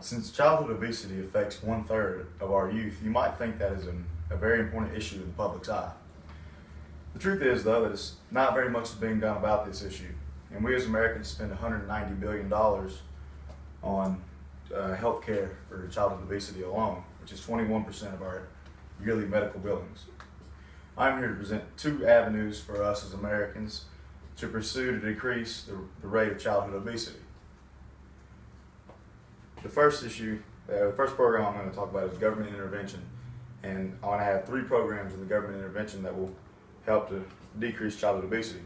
Since childhood obesity affects 1/3 of our youth, you might think that is a very important issue in the public's eye. The truth is, though, that it's not very much is being done about this issue. And we as Americans spend $190 billion on health care for childhood obesity alone, which is 21% of our yearly medical billings. I'm here to present two avenues for us as Americans to pursue to decrease the rate of childhood obesity. The first program I'm going to talk about is government intervention, and I want to have 3 programs in the government intervention that will help to decrease childhood obesity.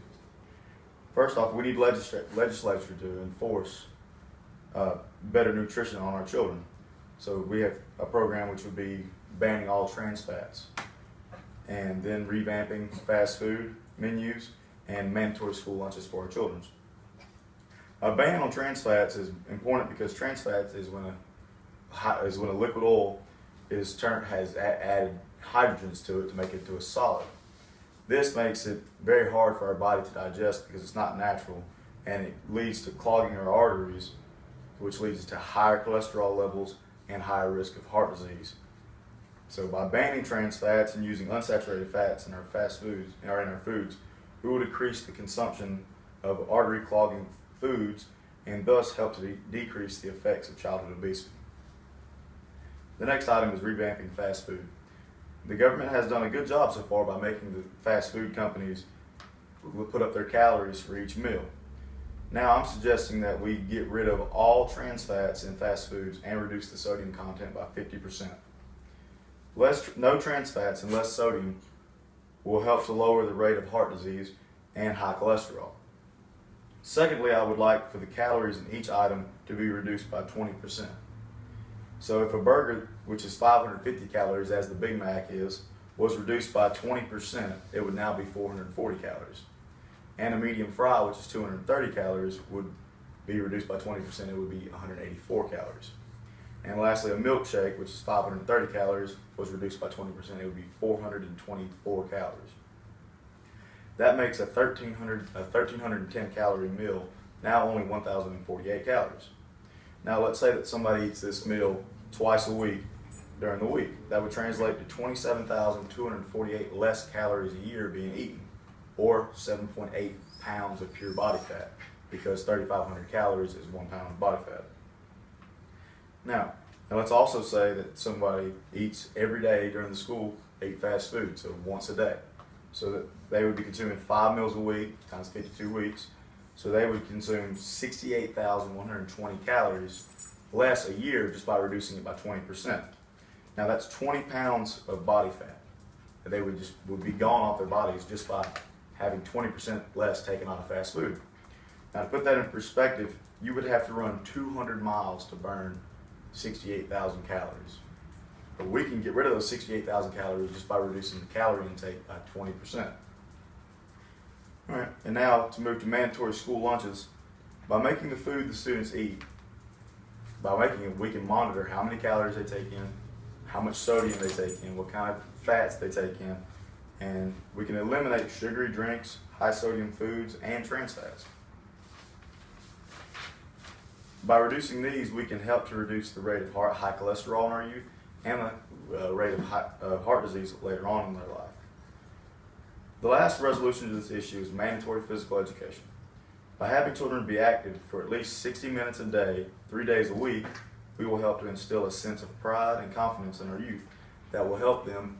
First off, we need legislature to enforce better nutrition on our children. So we have a program which would be banning all trans fats, and then revamping fast food menus and mandatory school lunches for our children. A ban on trans fats is important because trans fats is when a liquid oil has added hydrogens to it to make it to a solid. This makes it very hard for our body to digest because it's not natural, and it leads to clogging our arteries, which leads to higher cholesterol levels and higher risk of heart disease. So by banning trans fats and using unsaturated fats in our fast foods, in our foods, we will decrease the consumption of artery clogging foods and thus help to decrease the effects of childhood obesity. The next item is revamping fast food. The government has done a good job so far by making the fast food companies put up their calories for each meal. Now I'm suggesting that we get rid of all trans fats in fast foods and reduce the sodium content by 50%. No trans fats and less sodium will help to lower the rate of heart disease and high cholesterol. Secondly, I would like for the calories in each item to be reduced by 20%. So if a burger, which is 550 calories as the Big Mac is, was reduced by 20%, it would now be 440 calories. And a medium fry, which is 230 calories, would be reduced by 20%, it would be 184 calories. And lastly, a milkshake, which is 530 calories, was reduced by 20%, it would be 424 calories. That makes a 1,310 calorie meal now only 1,048 calories. Now let's say that somebody eats this meal twice a week during the week. That would translate to 27,248 less calories a year being eaten, or 7.8 pounds of pure body fat, because 3,500 calories is 1 pound of body fat. Now let's also say that somebody eats every day during the school, ate fast food, so once a day. So that they would be consuming 5 meals a week times 52 weeks. So they would consume 68,120 calories less a year just by reducing it by 20%. Now that's 20 pounds of body fat that they would be gone off their bodies just by having 20% less taken out of fast food. Now to put that in perspective, you would have to run 200 miles to burn 68,000 calories. But we can get rid of those 68,000 calories just by reducing the calorie intake by 20%. All right, and now to move to mandatory school lunches. By making the food the students eat, we can monitor how many calories they take in, how much sodium they take in, what kind of fats they take in, and we can eliminate sugary drinks, high sodium foods, and trans fats. By reducing these, we can help to reduce the rate of high cholesterol in our youth and the rate of heart disease later on in their life. The last resolution to this issue is mandatory physical education. By having children be active for at least 60 minutes a day, 3 days a week, we will help to instill a sense of pride and confidence in our youth that will help them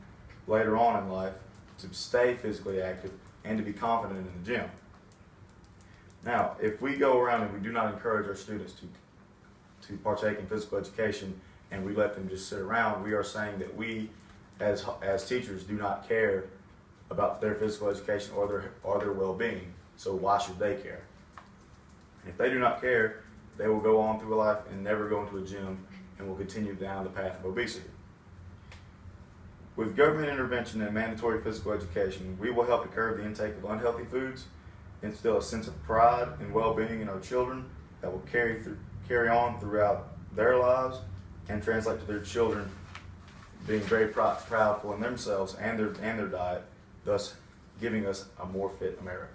later on in life to stay physically active and to be confident in the gym. Now, if we go around and we do not encourage our students to partake in physical education and we let them just sit around, we are saying that we as teachers do not care about their physical education or their well-being, so why should they care? If they do not care, they will go on through life and never go into a gym and will continue down the path of obesity. With government intervention and mandatory physical education, we will help to curb the intake of unhealthy foods, instill a sense of pride and well-being in our children that will carry on throughout their lives and translate to their children being very proudful in themselves and their diet, thus giving us a more fit America.